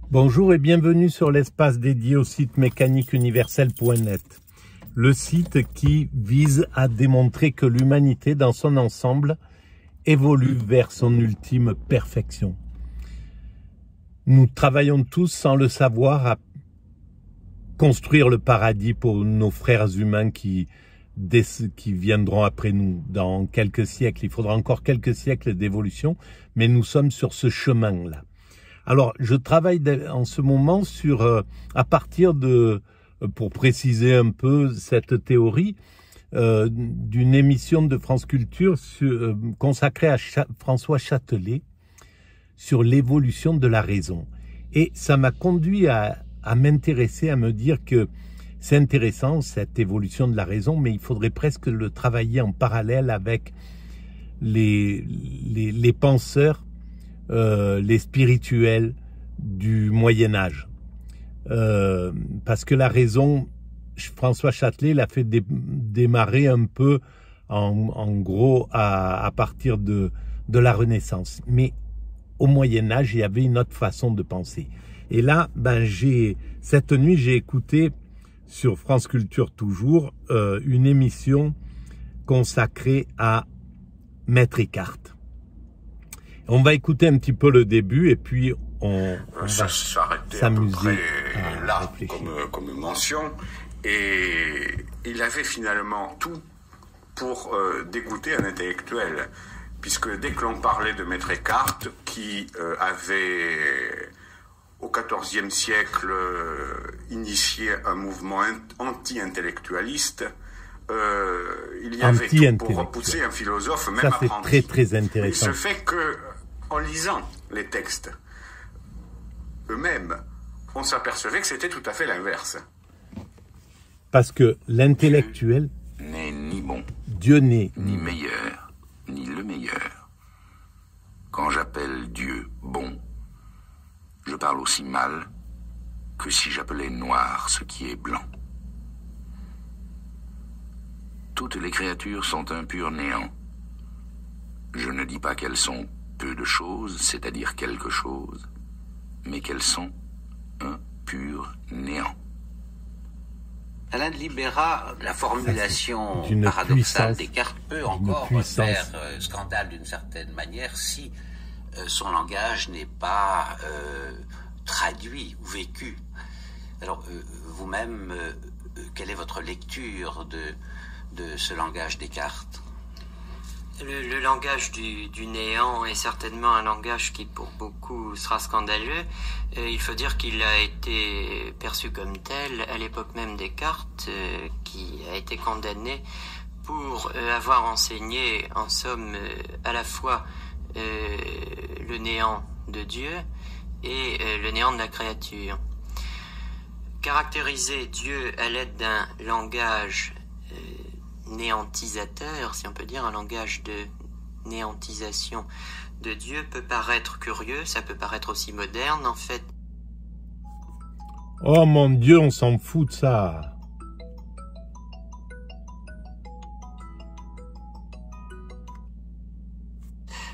Bonjour et bienvenue sur l'espace dédié au site mécaniqueuniverselle.net, le site qui vise à démontrer que l'humanité dans son ensemble évolue vers son ultime perfection. Nous travaillons tous sans le savoir à construire le paradis pour nos frères humains qui viendront après nous dans quelques siècles. Il faudra encore quelques siècles d'évolution, mais nous sommes sur ce chemin-là. Alors, je travaille en ce moment sur, à partir de, pour préciser un peu cette théorie, d'une émission de France Culture consacrée à François Châtelet sur l'évolution de la raison. Et ça m'a conduit à m'intéresser, à me dire que c'est intéressant cette évolution de la raison, mais il faudrait presque le travailler en parallèle avec les penseurs, les spirituels du Moyen-Âge. Parce que la raison, François Châtelet l'a fait démarrer un peu, en gros, à partir de la Renaissance. Mais au Moyen-Âge, il y avait une autre façon de penser. Et là, cette nuit, j'ai écouté sur France Culture toujours une émission consacrée à Maître Eckhart. On va écouter un petit peu le début et puis on va s'amuser à réfléchir. Comme mention, et il avait finalement tout pour dégoûter un intellectuel, puisque dès que l'on parlait de Maître Eckhart, qui avait au XIVe siècle initié un mouvement anti-intellectualiste, il y avait tout pour repousser un philosophe, même apprenti. Ça, c'est très intéressant. Il se fait que, en lisant les textes eux-mêmes, on s'apercevait que c'était tout à fait l'inverse. Parce que l'intellectuel n'est ni bon, Dieu n'est ni meilleur, ni le meilleur. Quand j'appelle Dieu bon, je parle aussi mal que si j'appelais noir ce qui est blanc. Toutes les créatures sont un pur néant. Je ne dis pas qu'elles sont peu de choses, c'est-à-dire quelque chose, mais qu'elles sont un pur néant. Alain de Libera, la formulation paradoxale d'Eckhart peut encore faire scandale d'une certaine manière si son langage n'est pas traduit ou vécu. Alors, vous-même, quelle est votre lecture de ce langage d'Eckhart? Le langage du néant est certainement un langage qui pour beaucoup sera scandaleux. Il faut dire qu'il a été perçu comme tel à l'époque même Descartes, qui a été condamné pour avoir enseigné en somme à la fois le néant de Dieu et le néant de la créature. Caractériser Dieu à l'aide d'un langage néantisateur, si on peut dire, un langage de néantisation de Dieu peut paraître curieux, ça peut paraître aussi moderne en fait. Oh mon Dieu, on s'en fout de ça.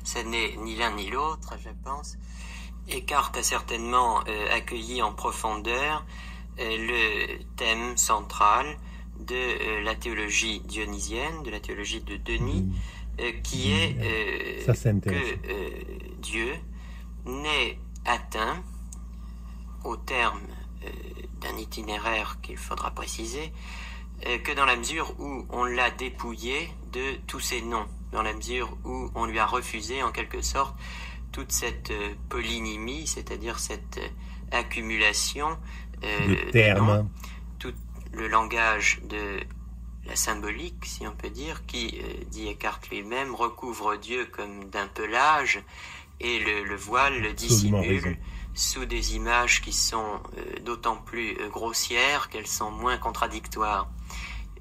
Ça n'est ni l'un ni l'autre, je pense. Eckhart a certainement accueilli en profondeur le thème central de la théologie dionysienne, de la théologie de Denis, qui est que Dieu n'est atteint au terme d'un itinéraire qu'il faudra préciser, que dans la mesure où on l'a dépouillé de tous ses noms, dans la mesure où on lui a refusé en quelque sorte toute cette polynymie, c'est-à-dire cette accumulation de termes, tout le langage de la symbolique, si on peut dire, qui, dit Eckhart lui-même, recouvre Dieu comme d'un pelage et le voile le dissimule sous des images qui sont d'autant plus grossières qu'elles sont moins contradictoires.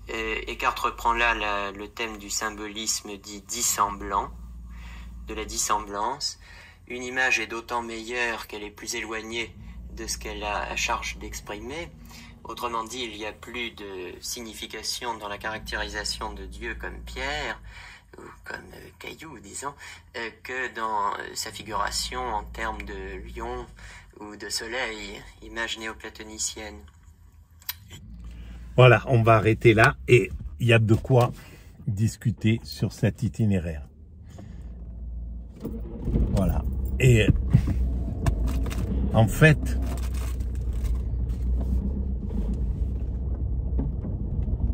Eckhart reprend là le thème du symbolisme dit dissemblant, de la dissemblance. Une image est d'autant meilleure qu'elle est plus éloignée de ce qu'elle a à charge d'exprimer. Autrement dit, il y a plus de signification dans la caractérisation de Dieu comme pierre, ou comme caillou, disons, que dans sa figuration en termes de lion, ou de soleil, image néoplatonicienne. Voilà, on va arrêter là et il y a de quoi discuter sur cet itinéraire. Voilà. Et en fait,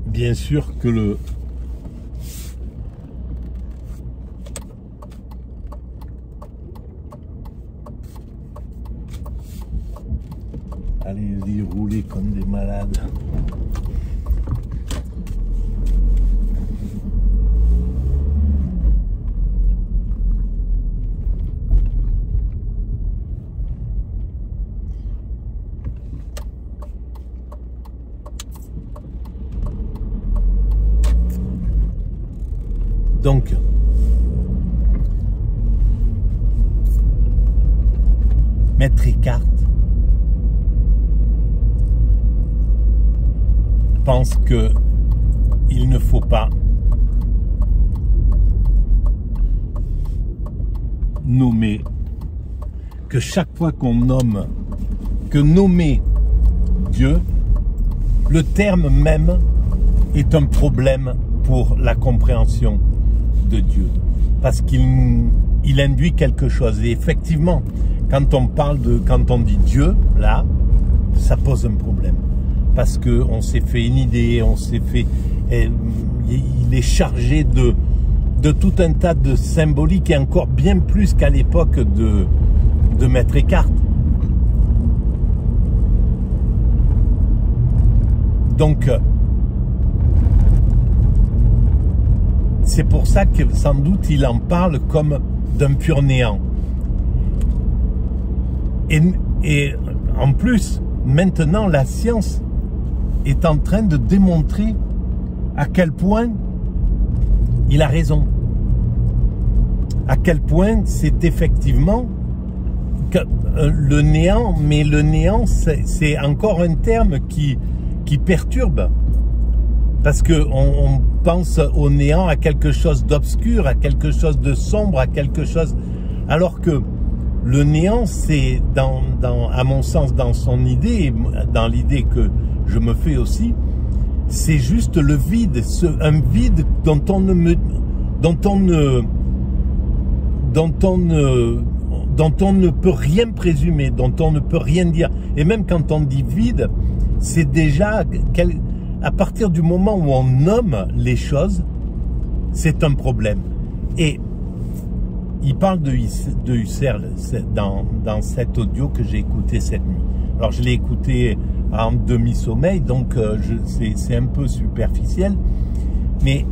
bien sûr que allez-y, roulez comme des malades. Donc, Maître Eckhart pense que il ne faut pas nommer, que chaque fois qu'on nomme, que nommer Dieu, le terme même est un problème pour la compréhension de Dieu, parce qu'il induit quelque chose. Et effectivement, quand on dit Dieu, là, ça pose un problème, parce que on s'est fait une idée, il est chargé de tout un tas de symboliques, et encore bien plus qu'à l'époque de Maître Eckhart. Donc, c'est pour ça que sans doute il en parle comme d'un pur néant. Et en plus, maintenant la science est en train de démontrer à quel point il a raison. À quel point c'est effectivement le néant, mais le néant c'est encore un terme qui perturbe. Parce qu'on pense au néant, à quelque chose d'obscur, à quelque chose de sombre, à quelque chose... Alors que le néant, c'est, à mon sens, dans son idée, dans l'idée que je me fais aussi, c'est juste le vide, un vide dont on ne peut rien présumer, dont on ne peut rien dire. Et même quand on dit vide, c'est déjà... À partir du moment où on nomme les choses, c'est un problème. Et il parle de Husserl dans cet audio que j'ai écouté cette nuit. Alors je l'ai écouté en demi-sommeil, donc c'est un peu superficiel. Mais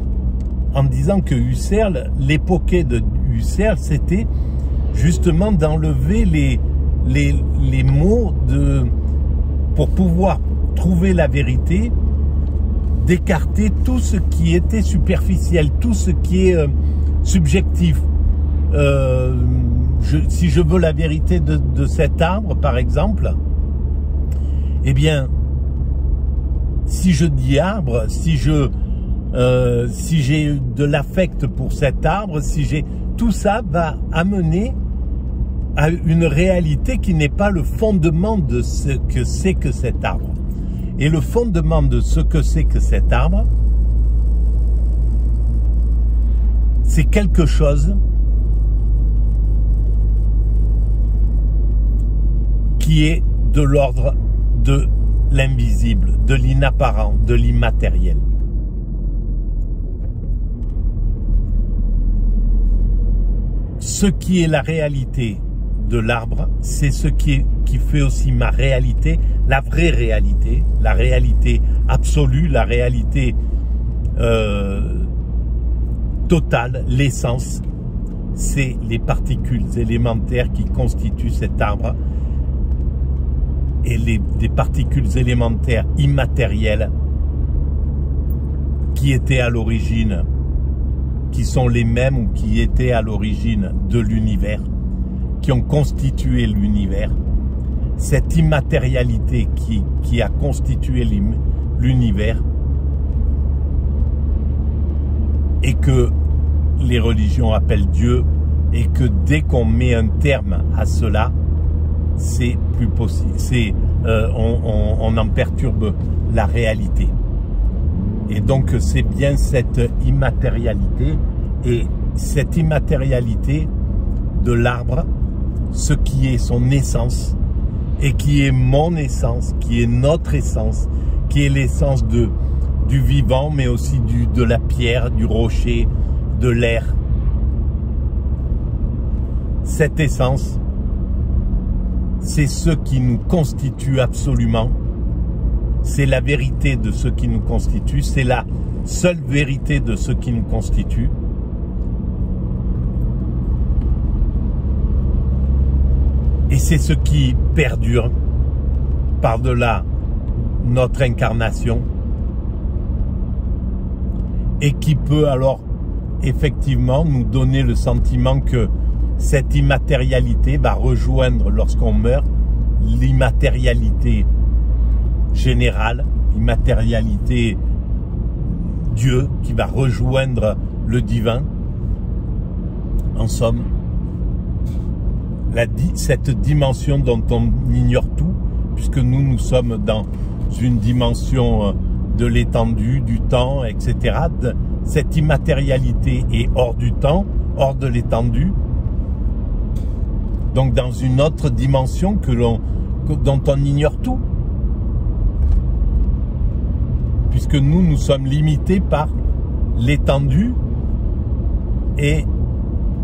en disant que Husserl, l'époque de Husserl, c'était justement d'enlever les mots pour pouvoir trouver la vérité, d'écarter tout ce qui était superficiel, tout ce qui est subjectif. Si je veux la vérité de cet arbre, par exemple, eh bien, si je dis arbre, si j'ai de l'affect pour cet arbre, tout ça va amener à une réalité qui n'est pas le fondement de ce que c'est que cet arbre. Et le fondement de ce que c'est que cet arbre, c'est quelque chose qui est de l'ordre de l'invisible, de l'inapparent, de l'immatériel. Ce qui est la réalité de l'arbre, c'est ce qui fait aussi ma réalité, la vraie réalité, la réalité absolue, la réalité totale, l'essence, c'est les particules élémentaires qui constituent cet arbre, et des particules élémentaires immatérielles qui étaient à l'origine, qui sont les mêmes ou qui étaient à l'origine de l'univers, qui ont constitué l'univers, cette immatérialité qui a constitué l'univers, et que les religions appellent Dieu, et que dès qu'on met un terme à cela, c'est plus possible. On en perturbe la réalité. Et donc c'est bien cette immatérialité, et cette immatérialité de l'arbre, ce qui est son essence, et qui est mon essence, qui est notre essence, qui est l'essence du vivant, mais aussi de la pierre, du rocher, de l'air. Cette essence, c'est ce qui nous constitue absolument. C'est la vérité de ce qui nous constitue. C'est la seule vérité de ce qui nous constitue. Et c'est ce qui perdure par-delà notre incarnation et qui peut alors effectivement nous donner le sentiment que cette immatérialité va rejoindre, lorsqu'on meurt, l'immatérialité générale, l'immatérialité Dieu, qui va rejoindre le divin. En somme, cette dimension dont on ignore tout, puisque nous sommes dans une dimension de l'étendue, du temps, etc. Cette immatérialité est hors du temps, hors de l'étendue, donc dans une autre dimension dont on ignore tout. Puisque nous sommes limités par l'étendue et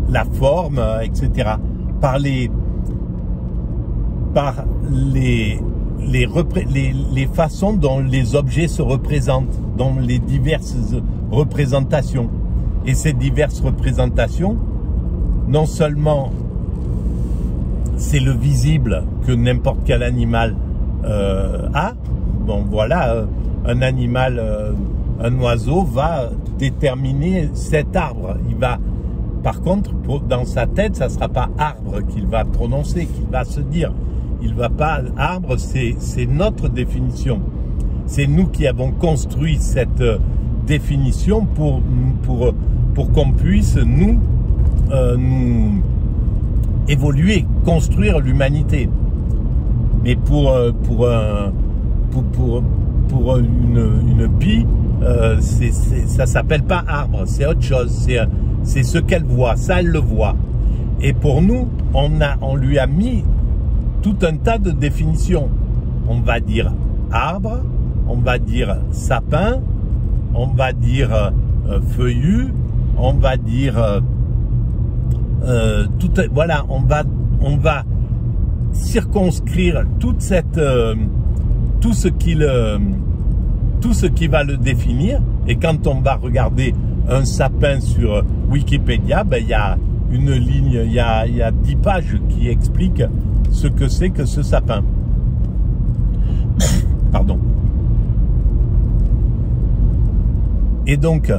la forme, etc. Par les façons dont les objets se représentent, dont les diverses représentations. Et ces diverses représentations, non seulement c'est le visible que n'importe quel animal a, bon voilà, un animal, un oiseau va déterminer cet arbre. Il va, par contre, dans sa tête, ça ne sera pas arbre qu'il va prononcer, qu'il va se dire. Il va pas, arbre, c'est notre définition. C'est nous qui avons construit cette définition pour qu'on puisse nous évoluer, construire l'humanité. Mais pour une pie, ça s'appelle pas arbre, c'est autre chose. C'est ce qu'elle voit, ça elle le voit. Et pour nous, on lui a mis tout un tas de définitions. On va dire arbre, on va dire sapin, on va dire feuillu, on va dire voilà, on va circonscrire toute cette tout ce qui va le définir. Et quand on va regarder un sapin sur Wikipédia, ben il y a une ligne, il y a 10 pages qui expliquent ce que c'est que ce sapin. Pardon. Et donc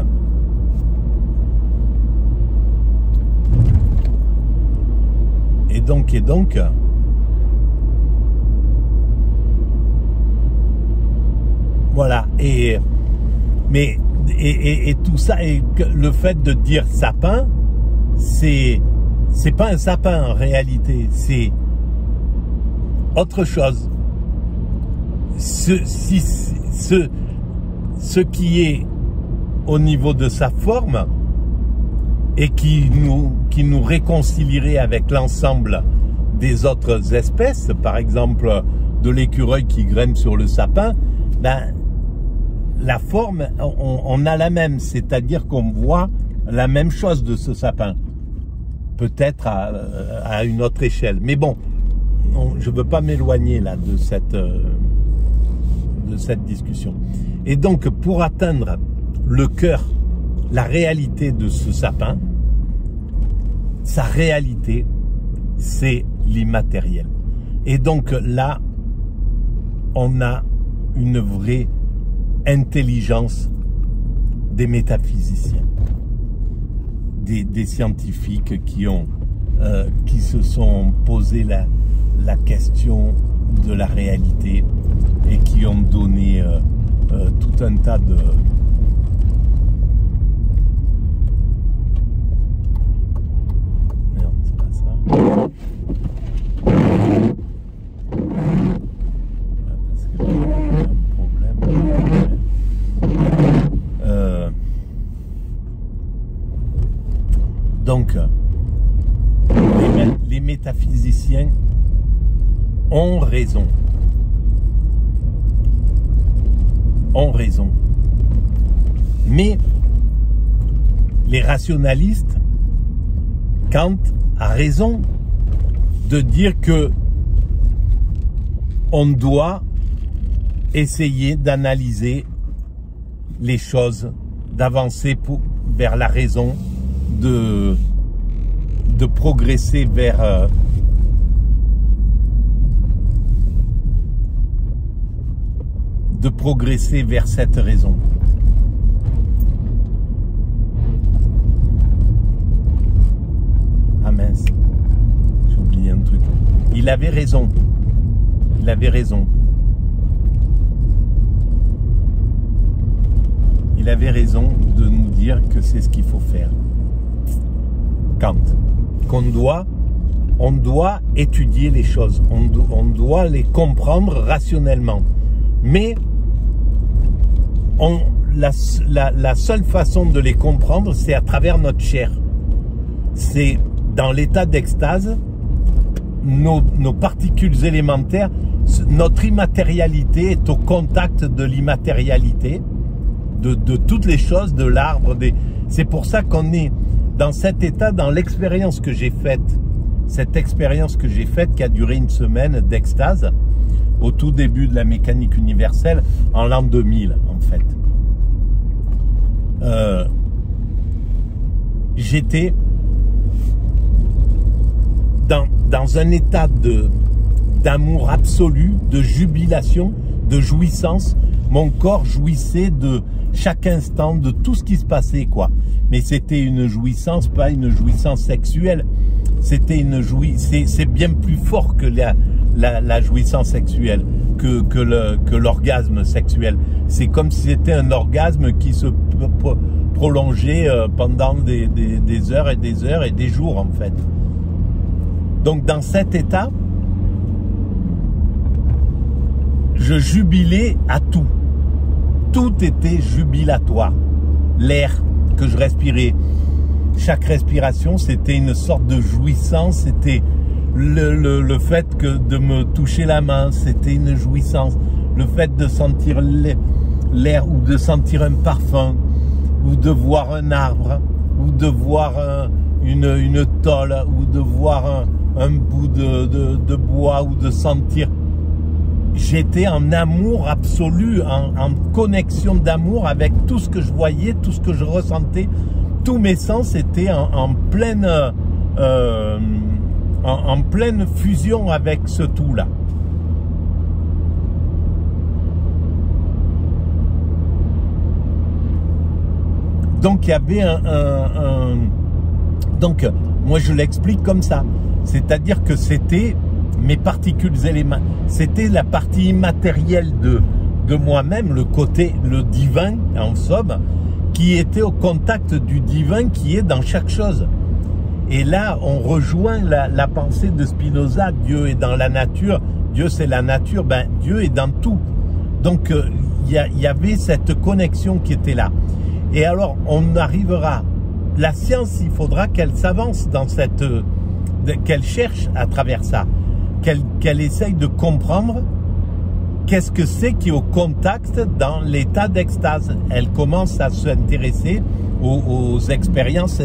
voilà. Et tout ça, et le fait de dire sapin, c'est pas un sapin en réalité, c'est autre chose. Ce qui est au niveau de sa forme et qui nous réconcilierait avec l'ensemble des autres espèces, par exemple de l'écureuil qui graine sur le sapin, ben la forme, on a la même, c'est-à-dire qu'on voit la même chose de ce sapin, peut-être à une autre échelle. Mais bon, je ne veux pas m'éloigner là de cette discussion. Et donc, pour atteindre le cœur, la réalité de ce sapin, sa réalité, c'est l'immatériel. Et donc là, on a une vraie intelligence des métaphysiciens, des scientifiques qui se sont posé la question de la réalité et qui ont donné tout un tas de physiciens ont raison. Ont raison. Mais les rationalistes, Kant a raison de dire que on doit essayer d'analyser les choses, d'avancer vers la raison, de progresser vers cette raison. Ah mince, j'ai oublié un truc. Il avait raison. Il avait raison. Il avait raison de nous dire que c'est ce qu'il faut faire. Kant. On doit étudier les choses. On doit les comprendre rationnellement. Mais la seule façon de les comprendre, c'est à travers notre chair. C'est dans l'état d'extase, nos particules élémentaires, notre immatérialité est au contact de l'immatérialité, de toutes les choses, de l'arbre. C'est pour ça qu'on est dans cet état, dans l'expérience que j'ai faite, cette expérience que j'ai faite qui a duré une semaine d'extase, au tout début de la mécanique universelle, en l'an 2000 en fait. J'étais dans un état d'amour absolu, de jubilation, de jouissance. Mon corps jouissait de chaque instant, de tout ce qui se passait, quoi. Mais c'était une jouissance, pas une jouissance sexuelle. C'était une jouissance, c'est bien plus fort que la jouissance sexuelle, que l'orgasme sexuel. C'est comme si c'était un orgasme qui se prolongeait pendant des heures et des jours, en fait. Donc dans cet état, je jubilais à tout. Tout était jubilatoire. L'air que je respirais, chaque respiration, c'était une sorte de jouissance. C'était le fait de me toucher la main, c'était une jouissance. Le fait de sentir l'air ou de sentir un parfum, ou de voir un arbre, ou de voir une tôle, ou de voir un bout de bois, ou de sentir. J'étais en amour absolu, en connexion d'amour avec tout ce que je voyais, tout ce que je ressentais. Tous mes sens étaient en pleine fusion avec ce tout-là. Donc il y avait donc moi je l'explique comme ça. C'est-à-dire que c'était mes particules éléments, c'était la partie immatérielle de moi-même, le divin en somme, qui était au contact du divin qui est dans chaque chose. Et là, on rejoint la pensée de Spinoza, Dieu est dans la nature, Dieu c'est la nature, ben Dieu est dans tout. Donc il y avait cette connexion qui était là. Et alors on arrivera, la science, il faudra qu'elle s'avance dans cette, qu'elle cherche à travers ça. Qu'elle essaye de comprendre qu'est-ce que c'est qui est au contact dans l'état d'extase. Elle commence à s'intéresser aux expériences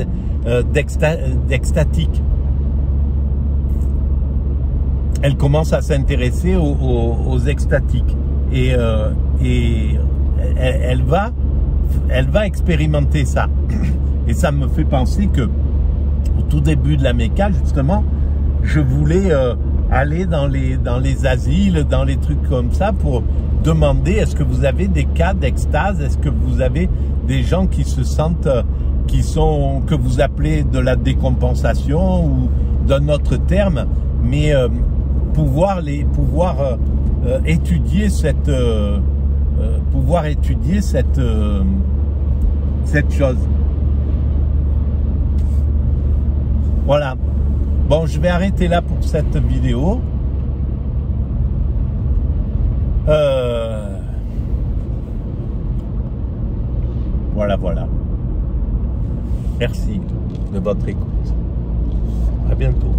d'extatique. Elle commence à s'intéresser aux extatiques. Et elle va expérimenter ça. Et ça me fait penser que au tout début de la méca, justement, je voulais aller dans les asiles, dans les trucs comme ça pour demander est-ce que vous avez des cas d'extase, est-ce que vous avez des gens qui se sentent, que vous appelez de la décompensation ou d'un autre terme, mais pouvoir étudier cette chose. Voilà. Bon, je vais arrêter là pour cette vidéo. Voilà. Merci de votre écoute. À bientôt.